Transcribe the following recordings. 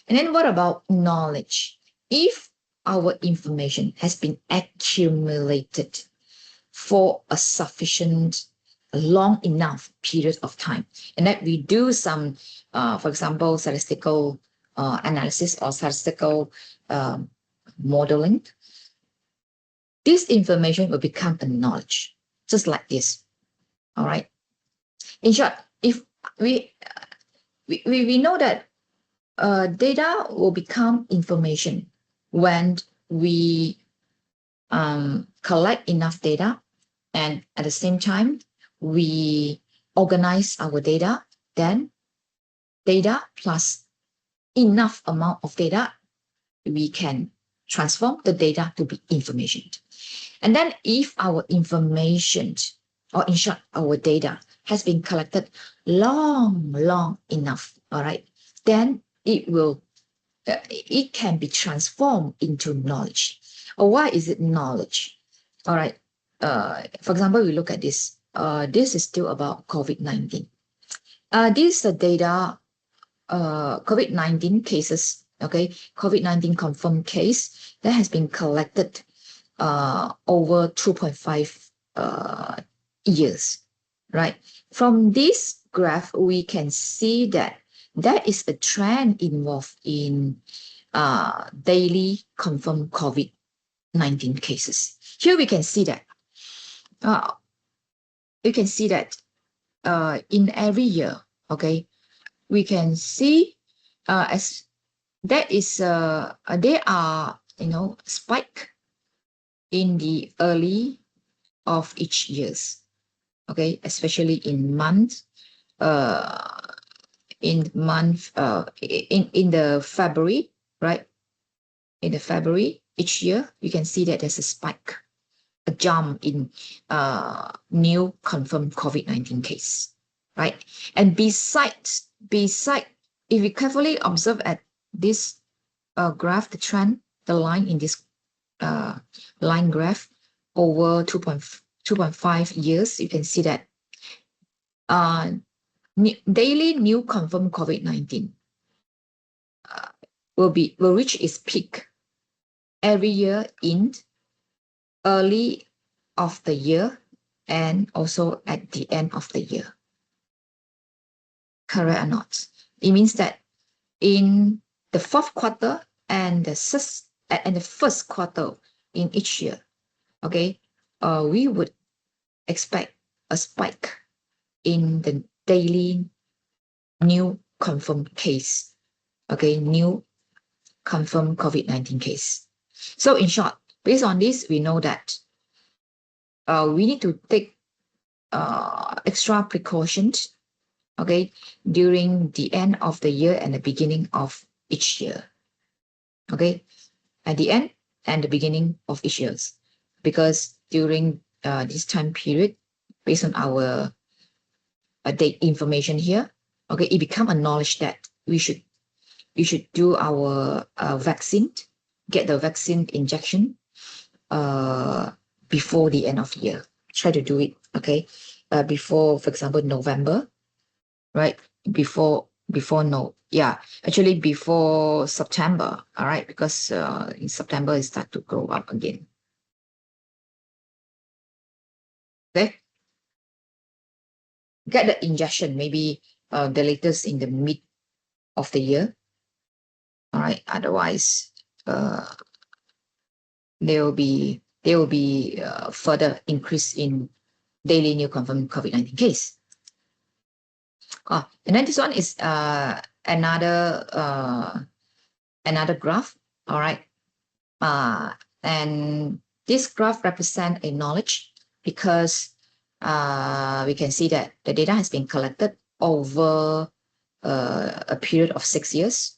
And then what about knowledge? If our information has been accumulated for a sufficient, long enough period of time, and that we do some, for example, statistical analysis or statistical modeling, this information will become a knowledge, just like this. All right. In short, if we know that data will become information when we collect enough data, and at the same time we organize our data. Then data plus enough amount of data, we can transform the data to be information. And then if our information, or in short, our data has been collected long enough, all right, then it can be transformed into knowledge. Or why is it knowledge? All right. For example, we look at this. This is still about COVID-19. This is the data, COVID-19 cases, okay? COVID-19 confirmed case that has been collected over 2.5 years, right? From this graph, we can see that there is a trend involved in daily confirmed COVID-19 cases. Here we can see that. You can see that in every year, okay, we can see as there is there are, spike in the early of each years, okay, especially in month, in the February, right? In the February each year, you can see that there's a spike, a jump in new confirmed COVID-19 case, right? And besides, if you carefully observe at this graph, the trend, the line in this line graph over 2.5 years, you can see that daily new confirmed COVID-19 will reach its peak every year in early of the year and also at the end of the year. Correct or not? It means that in the fourth quarter and the first quarter in each year, okay, we would expect a spike in the daily new confirmed case, okay, new confirmed COVID-19 case. So in short, based on this, we know that we need to take extra precautions, okay, during the end of the year and the beginning of each year, okay, at the end and the beginning of each year, because during this time period, based on our date information here, okay, it become a knowledge that we should do our vaccine, get the vaccine injection before the end of the year. Try to do it, okay, before, for example, November, right? Before September, all right, because in September it start to grow up again. Okay, get the injection maybe the latest in the mid of the year, all right, otherwise there will be further increase in daily new confirmed COVID-19 case. And then this one is another graph, all right. And this graph represents a knowledge because we can see that the data has been collected over a period of 6 years.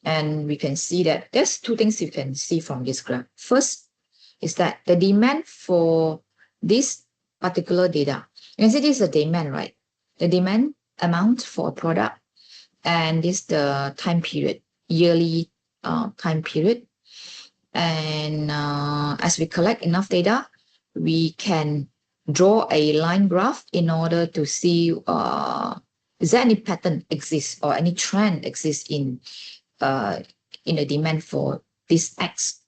And we can see that there's two things you can see from this graph. First is that the demand for this particular data, you can see this is the demand, right? The demand amount for a product, and this is the time period, yearly time period. And as we collect enough data, we can draw a line graph in order to see is there any pattern exists or any trend exists in in the demand for this X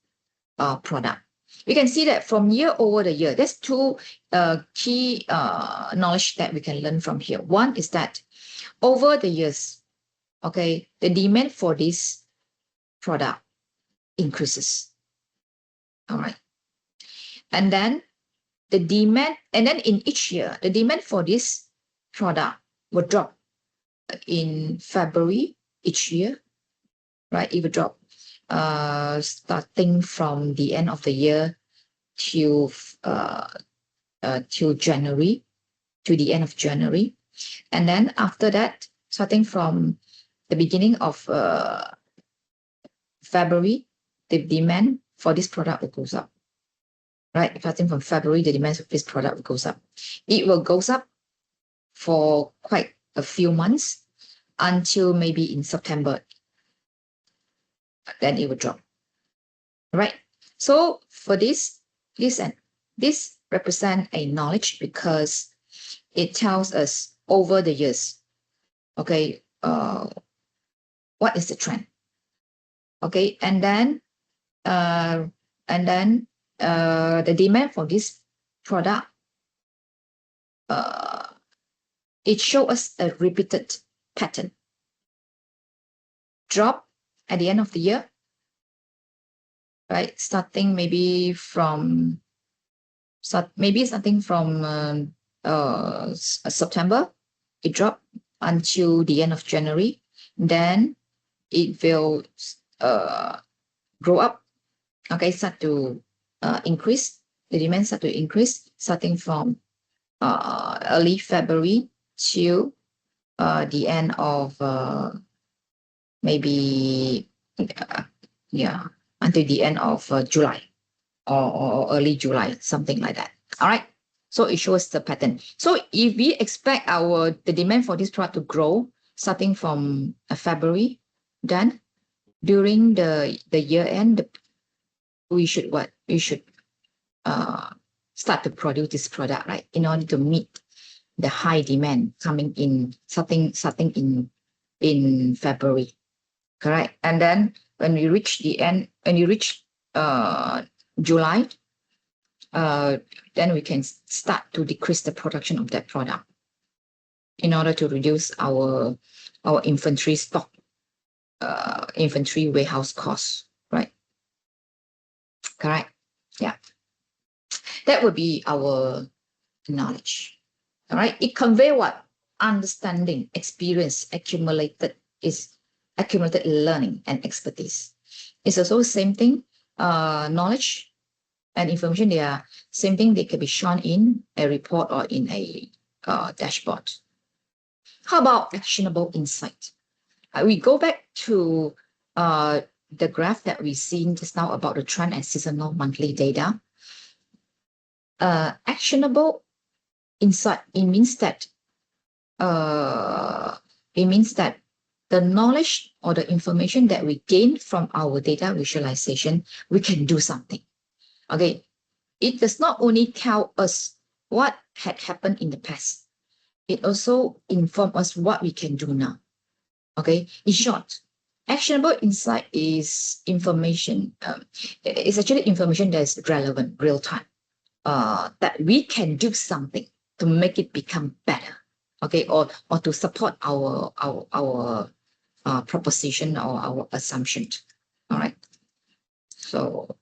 product. We can see that from year over the year, there's two key knowledge that we can learn from here. One is that over the years, okay, the demand for this product increases. All right. And then the demand, and then in each year, the demand for this product will drop in February each year, right? It will drop starting from the end of the year till January, to the end of January. And then after that, starting from the beginning of February, the demand for this product will goes up. Right? Starting from February, the demand for this product goes up. It will goes up for quite a few months until maybe in September. Then it will drop. Right? So for this represent a knowledge because it tells us over the years, okay, what is the trend? Okay, and then the demand for this product, it shows us a repeated pattern. Drop at the end of the year, right? Starting maybe from September, it dropped until the end of January. Then it will grow up. Okay, start to increase. The demand start to increase starting from early February till the end of maybe until the end of July or early July, something like that. All right. So it shows the pattern. So if we expect the demand for this product to grow starting from February, then during the year end, we should start to produce this product, right? In order to meet the high demand coming in starting in February, correct? And then when you reach July, then we can start to decrease the production of that product in order to reduce our inventory stock, inventory warehouse costs, right? Correct? Yeah. That would be our knowledge. All right. It conveys what? Understanding, experience, accumulated learning and expertise. It's also the same thing. Knowledge and information, they are same thing. They can be shown in a report or in a dashboard. How about actionable insight? We go back to the graph that we've seen just now about the trend and seasonal monthly data. Actionable insight, it means that the knowledge or the information that we gain from our data visualization, we can do something. Okay, it does not only tell us what had happened in the past, it also informs us what we can do now. Okay, in short, actionable insight is information. It's actually information that is relevant, real time, that we can do something to make it become better. Okay, or to support our proposition or our assumption. All right. So,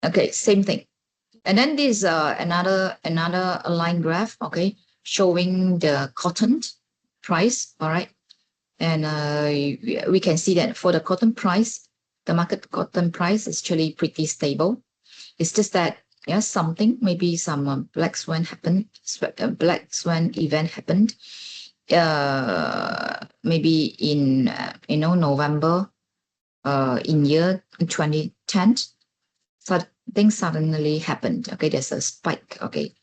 okay, same thing. And then this another line graph. Okay, showing the cotton price. All right. And we can see that for the cotton price, the market cotton price is actually pretty stable. It's just that maybe some black swan event happened. Maybe in November, in year 2010, something suddenly happened. Okay, there's a spike. Okay,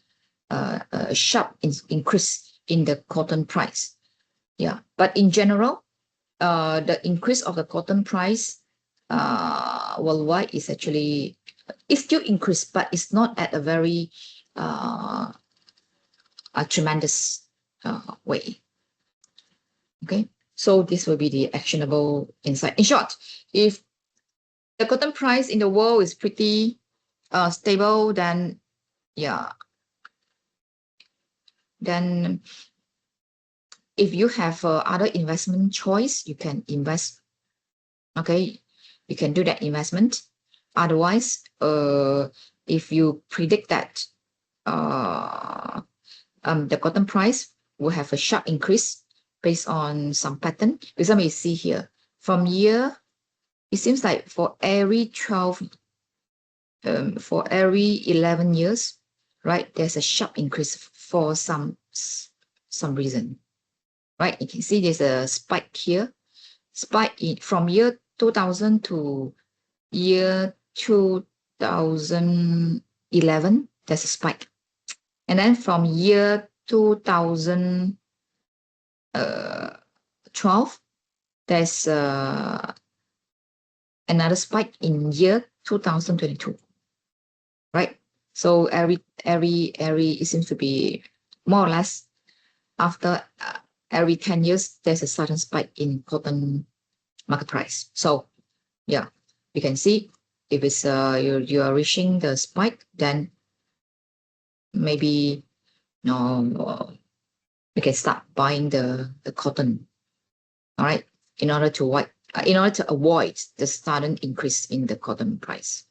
a sharp increase in the cotton price. Yeah, but in general, the increase of the cotton price worldwide is actually, it's still increased, but it's not at a very a tremendous way. Okay, So this will be the actionable insight. In short, if the cotton price in the world is pretty stable, then yeah, then if you have other investment choice, you can invest. Okay, you can do that investment. Otherwise, if you predict that the cotton price will have a sharp increase based on some pattern. Because let me see here. From year, it seems like for every 11 years, right, there's a sharp increase for some reason, right? You can see there's a spike here, from year 2000 to year 2011, there's a spike. And then from year 2012, there's another spike in year 2022, right? So it seems to be more or less after every 10 years, there's a sudden spike in cotton market price. So yeah, you can see if it's you are reaching the spike, then maybe you can start buying the cotton. All right, in order to avoid the sudden increase in the cotton price.